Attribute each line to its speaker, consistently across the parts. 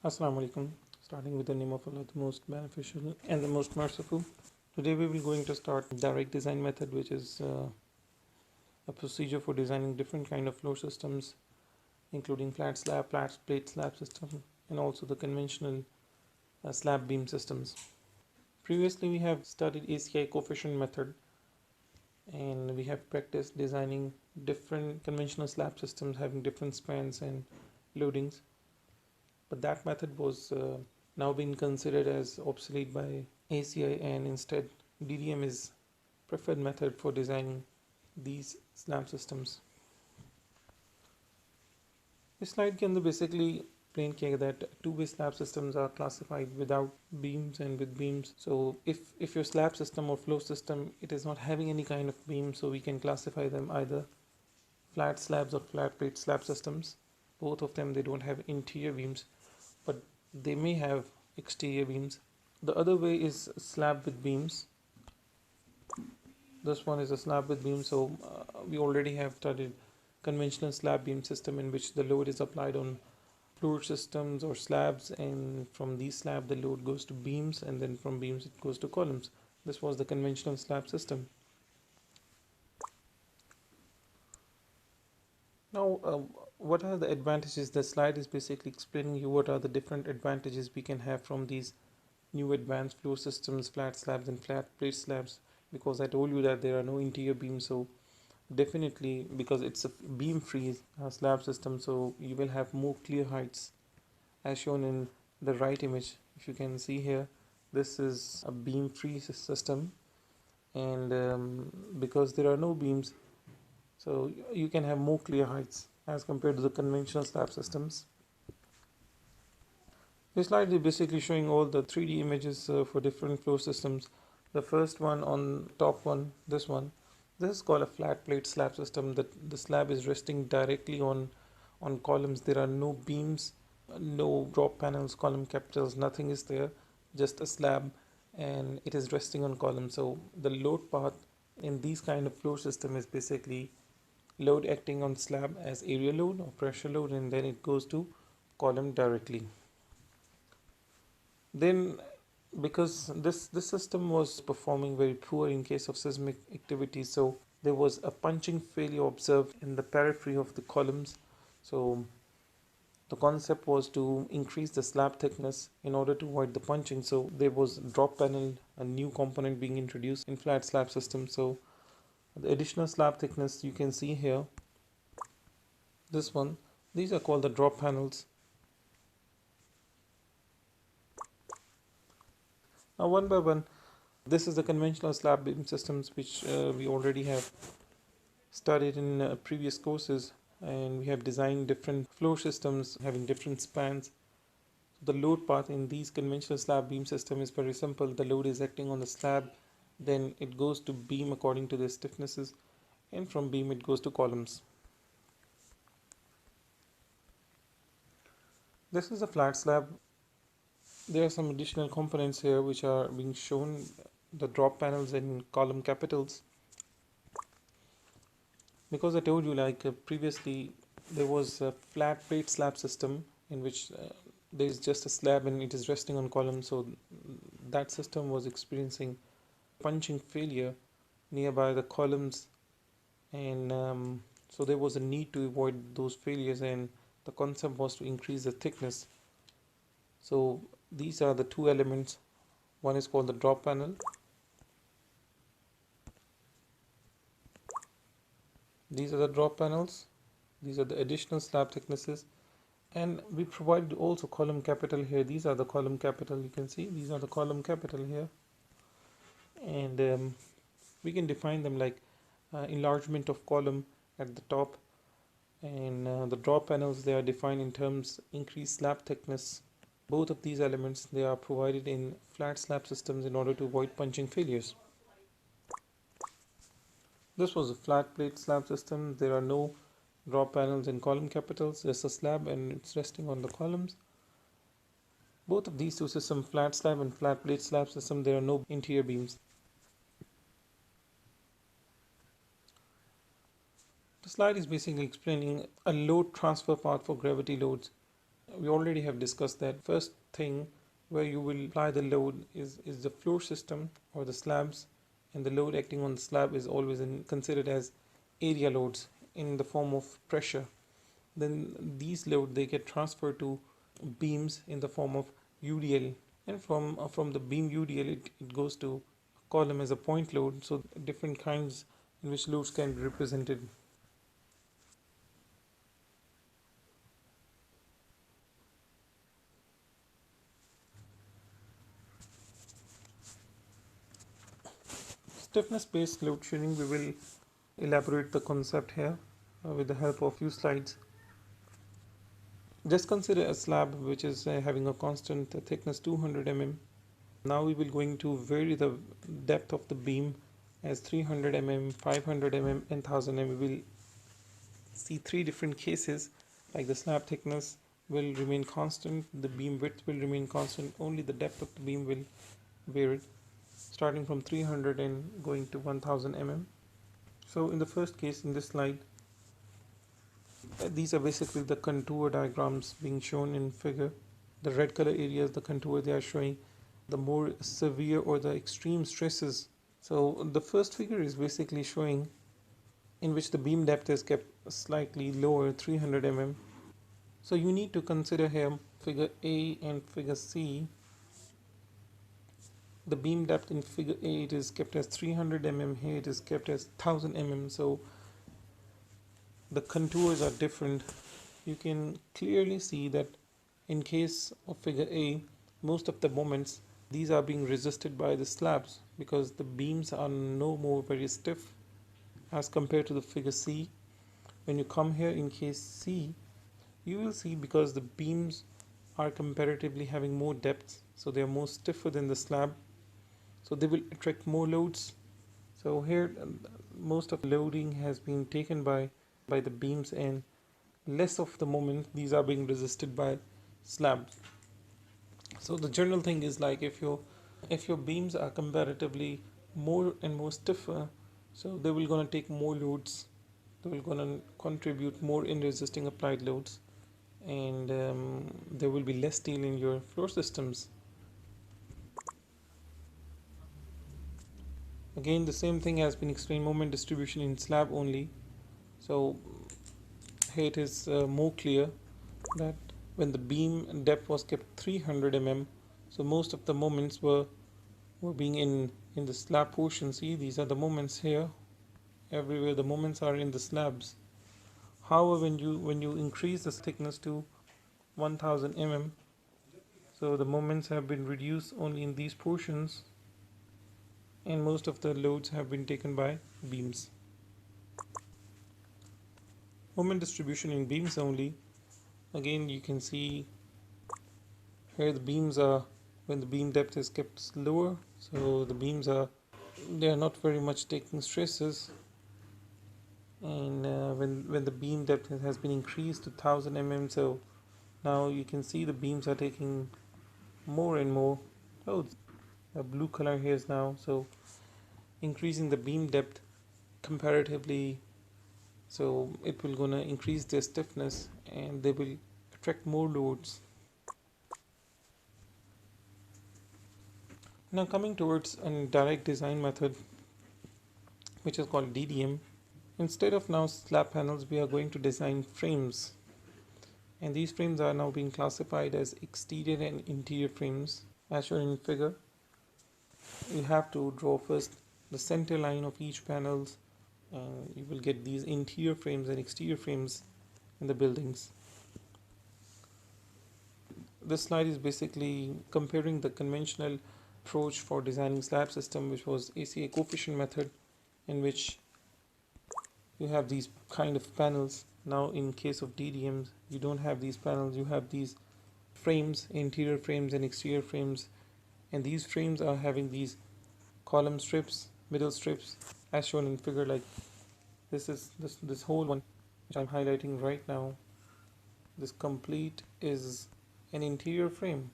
Speaker 1: Assalamu alaikum. Starting with the name of Allah, the most beneficial and the most merciful. Today we will going to start direct design method, which is a procedure for designing different kind of floor systems, including flat slab, flat plate slab system, and also the conventional slab beam systems. Previously we have studied ACI coefficient method, and we have practiced designing different conventional slab systems having different spans and loadings. But that method was now being considered as obsolete by ACI, and instead DDM is preferred method for designing these slab systems. इस slide के अंदर basically explain किया that two-way slab systems are classified without beams and with beams. So if your slab system or floor system, it is not having any kind of beam, so we can classify them either flat slabs or flat plate slab systems. Both of them, they don't have interior beams, but they may have exterior beams. The other way is slab with beams. This one is a slab with beams. So we already have studied conventional slab beam system, in which the load is applied on floor systems or slabs, and from these slab the load goes to beams, and then from beams it goes to columns. This was the conventional slab system. Now what are the advantages? The slide is basically explaining you what are the different advantages we can have from these new advanced floor systems, flat slabs and flat plate slabs, because I told you that there are no interior beams. So definitely, because it's a beam free slab system, so you will have more clear heights, as shown in the right image. If you can see here, this is a beam free system, and because there are no beams, so you can have more clear heights as compared to the conventional slab systems. This slide is basically showing all the 3D images for different floor systems. The first one on top one, this is called a flat plate slab system. That the slab is resting directly on columns. There are no beams, no drop panels, column capitals, nothing is there, just a slab, and it is resting on columns. So the load path in these kind of floor system is basically load acting on slab as area load or pressure load, and then it goes to column directly. Then, because this system was performing very poor in case of seismic activity, so there was a punching failure observed in the periphery of the columns. So the concept was to increase the slab thickness in order to avoid the punching. So there was drop panel, a new component being introduced in flat slab system. So the additional slab thickness you can see here, this one, these are called the drop panels. Now one by one, this is the conventional slab beam systems, which we already have studied in previous courses, and we have designed different floor systems having different spans. The load path in these conventional slab beam system is very simple. The load is acting on the slab, then it goes to beam according to the stiffnesses, and from beam it goes to columns. This is a flat slab. There are some additional components here which are being shown, the drop panels and column capitals. Because I told you, previously there was a flat plate slab system in which there is just a slab and it is resting on columns, so that system was experiencing punching failure nearby the columns, and so there was a need to avoid those failures, and the concept was to increase the thickness. So these are the two elements. One is called the drop panel. These are the drop panels. These are the additional slab thicknesses, and we provided also column capital here. These are the column capital. You can see these are the column capital here, and we can define them like enlargement of column at the top, and the drop panels, they are defined in terms increased slab thickness. Both of these elements, they are provided in flat slab systems in order to avoid punching failures. This was a flat plate slab system. There are no drop panels and column capitals. There's a slab and it's resting on the columns. Both of these two systems, flat slab and flat plate slab system, there are no interior beams. The slide is basically explaining a load transfer path for gravity loads. We already have discussed that first thing where you will apply the load is the floor system or the slabs, and the load acting on the slab is always considered as area loads in the form of pressure. Then these load they get transferred to beams in the form of UDL, and from the beam UDL it goes to column as a point load. So different kinds in which loads can be represented. Stiffness based load shearing, we will elaborate the concept here with the help of few slides. Just consider a slab which is having a constant thickness 200 mm. Now we will going to vary the depth of the beam as 300 mm, 500 mm and 1000 mm. We will see three different cases, like the slab thickness will remain constant, the beam width will remain constant, only the depth of the beam will vary, starting from 300 and going to 1000 mm. So in the first case in this slide, these are basically the contour diagrams being shown in figure. The red color areas, the contour they are showing the more severe or the extreme stresses. So the first figure is basically showing in which the beam depth is kept slightly lower, 300 mm. So you need to consider here figure A and figure C. The beam depth in figure A it is kept as 300 mm, here it is kept as 1000 mm. So the contours are different. You can clearly see that in case of figure A, most of the moments these are being resisted by the slabs because the beams are no more very stiff as compared to the figure C. When you come here in case C, you will see because the beams are comparatively having more depth, so they are more stiffer than the slab, so they will attract more loads. So here most of the loading has been taken by the beams, and less of the moment these are being resisted by slabs. So the general thing is like if your beams are comparatively more and more stiffer, so they will gonna take more loads, they will gonna contribute more in resisting applied loads, and there will be less steel in your floor systems. Again, the same thing has been explained, moment distribution in slab only. So here it is more clear that when the beam depth was kept 300 mm, so most of the moments were being in the slab portion. See, these are the moments here, everywhere the moments are in the slabs. However, when you increase the thickness to 1000 mm, so the moments have been reduced only in these portions, and most of the loads have been taken by beams. Moment distribution in beams only. Again, you can see here the beams are, when the beam depth is kept lower, so the beams are, they are not very much taking stresses, and when the beam depth has been increased to 1000 mm, so now you can see the beams are taking more and more. Oh, the blue color here is now, so increasing the beam depth comparatively, so it will gonna increase their stiffness and they will attract more loads. Now coming towards a direct design method which is called DDM. Instead of now slab panels, we are going to design frames, and these frames are now being classified as exterior and interior frames as shown in figure. You have to draw first the center line of each panels, and you will get these interior frames and exterior frames in the buildings. This slide is basically comparing the conventional approach for designing slab system, which was ACA coefficient method, in which you have these kind of panels. Now in case of DDMs, you don't have these panels, you have these frames, interior frames and exterior frames, and these frames are having these column strips, middle strips, as shown in figure. Like this whole one which I'm highlighting right now, this complete is an interior frame.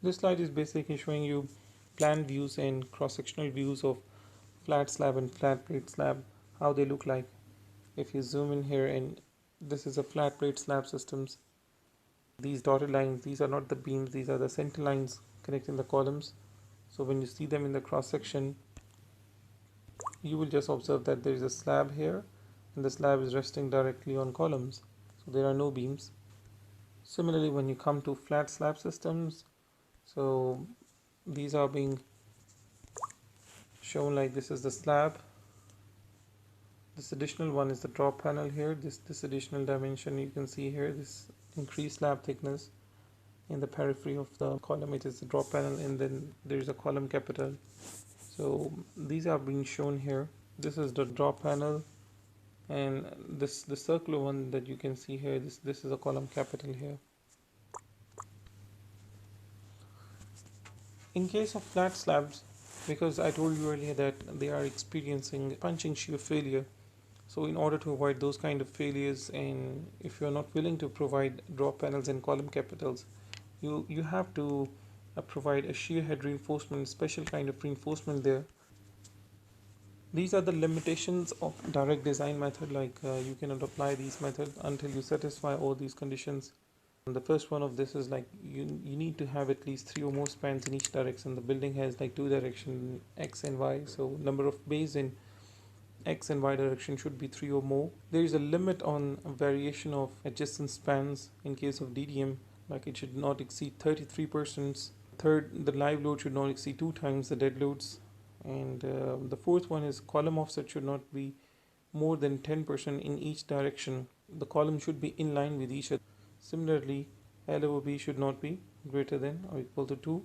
Speaker 1: This slide is basically showing you plan views and cross-sectional views of flat slab and flat plate slab, how they look like. if you zoom in here, and this is a flat plate slab systems, these dotted lines, these are not the beams, these are the center lines connecting the columns. So when you see them in the cross section, you will just observe that there is a slab here, and the slab is resting directly on columns, so there are no beams. Similarly, when you come to flat slab systems, so these are being shown like this is the slab. This additional one is the drop panel here. This additional dimension you can see here, this increased slab thickness. In the periphery of the column, it is the drop panel, and then there is a column capital. So these are being shown here. This is the drop panel, and the circular one that you can see here, this is a column capital here. In case of flat slabs, because I told you earlier that they are experiencing punching shear failure, so in order to avoid those kind of failures, and if you are not willing to provide drop panels and column capitals, you have to provide a shear head reinforcement, special kind of reinforcement there. These are the limitations of direct design method, like you cannot apply these methods until you satisfy all these conditions. And the first one of this is like you need to have at least 3 or more spans in each direction. The building has like 2 direction, X and Y, so number of bays in X and Y direction should be 3 or more. There is a limit on variation of adjacent spans in case of DDM, like it should not exceed 33%. Third, the live load should not exceed 2 times the dead loads. And the fourth one is column offset should not be more than 10% in each direction. The column should be in line with each other. Similarly, L over B should not be greater than or equal to 2.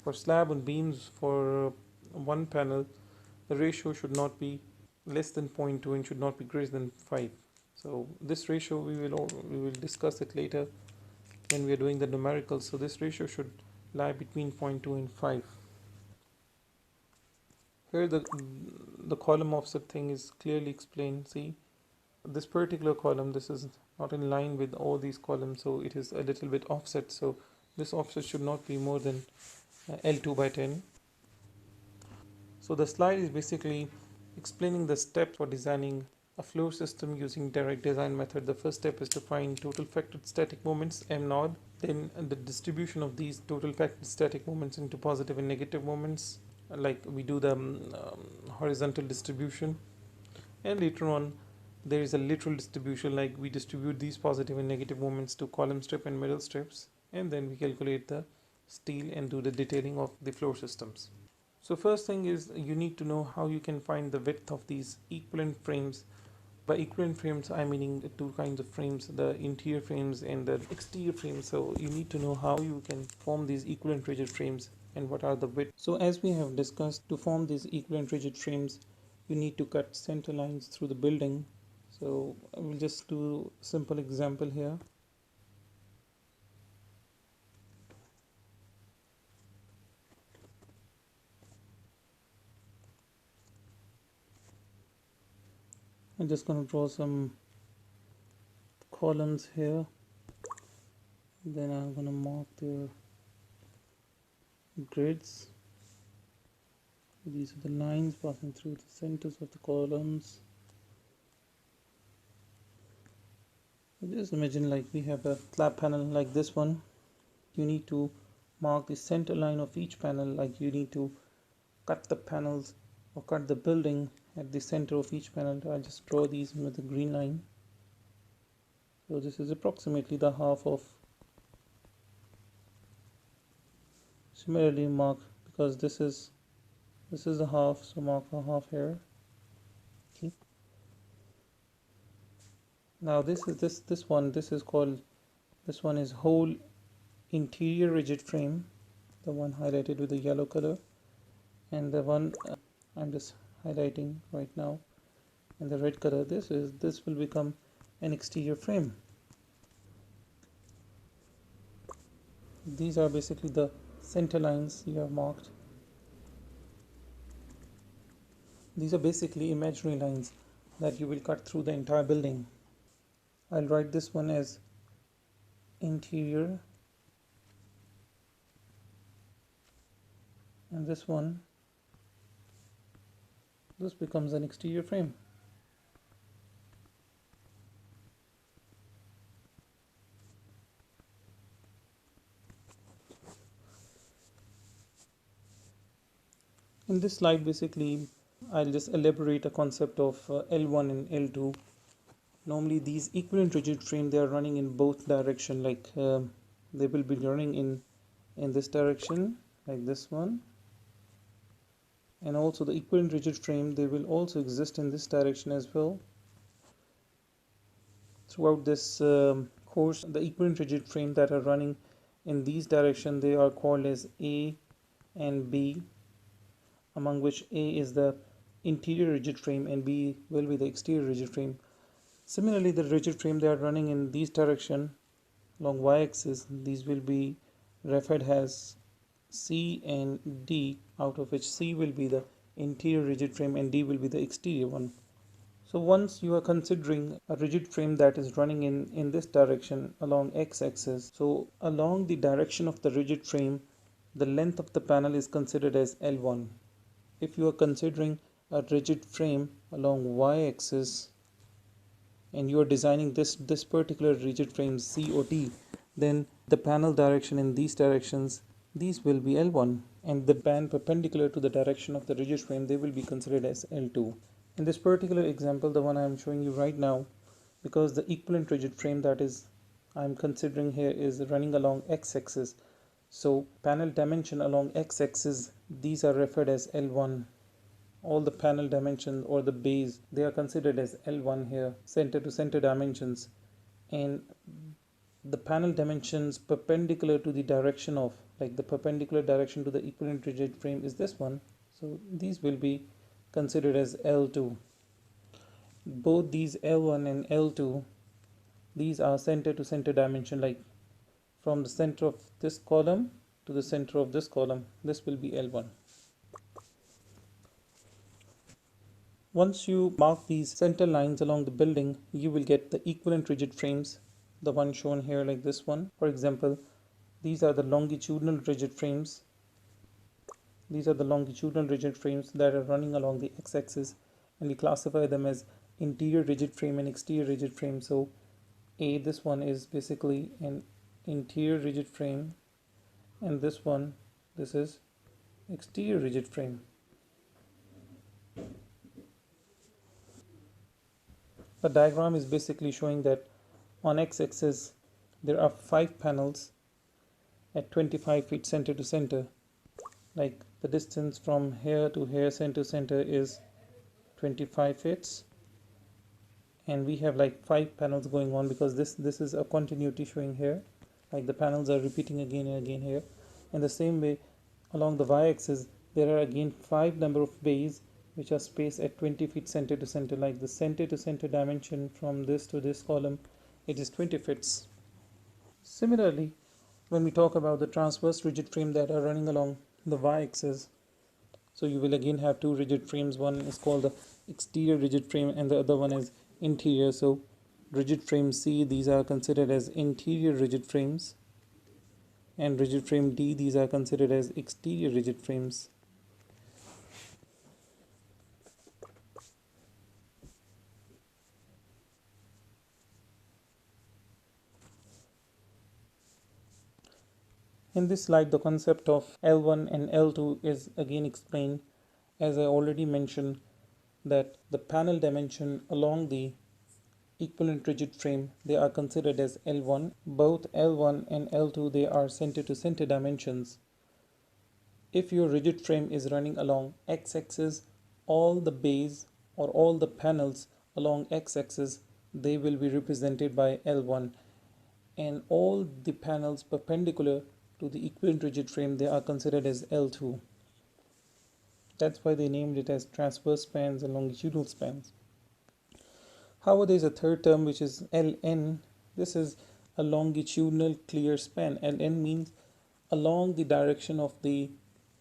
Speaker 1: For slab and beams for one panel, the ratio should not be less than 0.2 and should not be greater than 5. So this ratio we will discuss it later when we are doing the numericals. So this ratio should lie between 0.2 and 5. Here the column offset thing is clearly explained. See, this particular column, this is not in line with all these columns, so it is a little bit offset. So this offset should not be more than L2 by 10. So the slide is basically explaining the steps for designing a floor system using direct design method. The first step is to find total factored static moments, M0, then the distribution of these total factored static moments into positive and negative moments, like we do the horizontal distribution, and later on there is a lateral distribution, like we distribute these positive and negative moments to column strip and middle strips, and then we calculate the steel and do the detailing of the floor systems. So first thing is you need to know how you can find the width of these equivalent frames. By equivalent frames, I meaning the 2 kinds of frames, the interior frames and the exterior frames. So you need to know how you can form these equivalent rigid frames and what are the width. So as we have discussed, to form these equivalent rigid frames, you need to cut center lines through the building. So I will just do a simple example here. I'm just going to draw some columns here, then I'm going to mark their grids. These are the lines passing through the centers of the columns. Just imagine like we have a slab panel like this one. You need to mark the center line of each panel, like you need to cut the panels or cut the building at the center of each panel. I'll just draw these with a green line. So this is approximately the half of. Similarly mark, because this is the half, so mark a half here. Okay. Now this one is whole interior rigid frame, the one highlighted with the yellow color, and the one I'm just highlighting right now in the red color, this will become an exterior frame. These are basically the center lines you have marked. These are basically imaginary lines that you will cut through the entire building. I'll write this one as interior, and this becomes an exterior frame. In this slide, basically, I'll just elaborate a concept of L1 and L2. Normally, these equivalent rigid frame, they are running in both direction. Like they will be running in this direction, like this one, and also the equivalent rigid frame, they will also exist in this direction as well. Throughout this course, the equivalent rigid frame that are running in these direction, they are called as A and B, among which A is the interior rigid frame and B will be the exterior rigid frame. Similarly, the rigid frame they are running in these direction along y-axis, these will be referred as C and D, out of which C will be the interior rigid frame and D will be the exterior one. So once you are considering a rigid frame that is running in this direction along x-axis, so along the direction of the rigid frame, the length of the panel is considered as L1. If you are considering a rigid frame along y-axis and you are designing this particular rigid frame C or D, then the panel direction in these directions, these will be L1, and the band perpendicular to the direction of the rigid frame, they will be considered as L2. In this particular example, the one I am showing you right now, because the equivalent rigid frame that is I am considering here is running along x-axis, so panel dimension along x-axis, these are referred as L1. All the panel dimensions or the base, they are considered as L1 here, center to center dimensions, and the panel dimensions perpendicular to the direction of, like the perpendicular direction to the equivalent rigid frame is this one, so these will be considered as L2. Both these L1 and L2, these are center to center dimension, like from the center of this column to the center of this column, this will be L1. Once you mark these center lines along the building, you will get the equivalent rigid frames, the one shown here like this one. For example, these are the longitudinal rigid frames. These are the longitudinal rigid frames that are running along the x-axis, and we classify them as interior rigid frame and exterior rigid frame. So this one is basically an interior rigid frame, and this is exterior rigid frame. The diagram is basically showing that on x-axis there are 5 panels at 25 feet center to center. Like the distance from here to here, center to center, is 25 feet, and we have like 5 panels going on, because this is a continuity showing here, like the panels are repeating again and again here. In the same way, along the y-axis there are again 5 number of bays which are spaced at 20 feet center to center, like the center to center dimension from this to this column, it is 20 feet. Similarly, when we talk about the transverse rigid frame that are running along the y-axis, so you will again have 2 rigid frames. One is called the exterior rigid frame and the other one is interior. So rigid frame C, these are considered as interior rigid frames, and rigid frame D, these are considered as exterior rigid frames. In this slide, the concept of L1 and L2 is again explained. As I already mentioned, that the panel dimension along the equivalent rigid frame, they are considered as L1. Both L1 and L2, they are center to center dimensions. If your rigid frame is running along x-axis, all the bays or all the panels along x-axis, they will be represented by L1, and all the panels perpendicular to the equivalent rigid frame, they are considered as L2. That's why they named it as transverse spans and longitudinal spans. However, there is a third term which is LN. This is a longitudinal clear span. LN means along the direction of the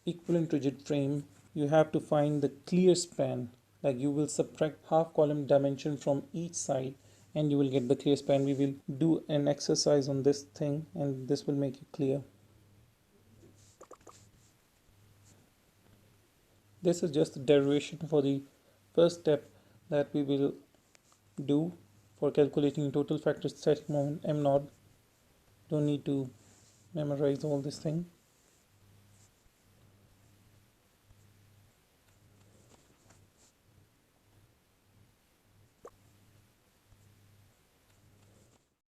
Speaker 1: equivalent rigid frame, you have to find the clear span. Like you will subtract half column dimension from each side and you will get the clear span. We will do an exercise on this thing and this will make it clear. This is just a derivation for the first step that we will do for calculating total factor static moment m naught. Don't need to memorize all this thing.